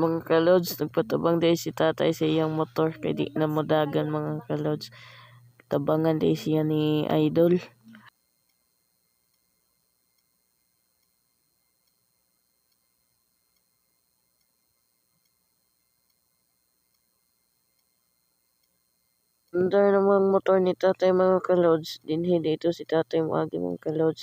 Mga kalods, nagpatabang day si tatay sa iyang motor kay di na modagan mga kalods. Tabangan day siya ni Idol. Andar namang motor ni tatay mga kalods. Dinhi dito si tatay moagi mga kalods.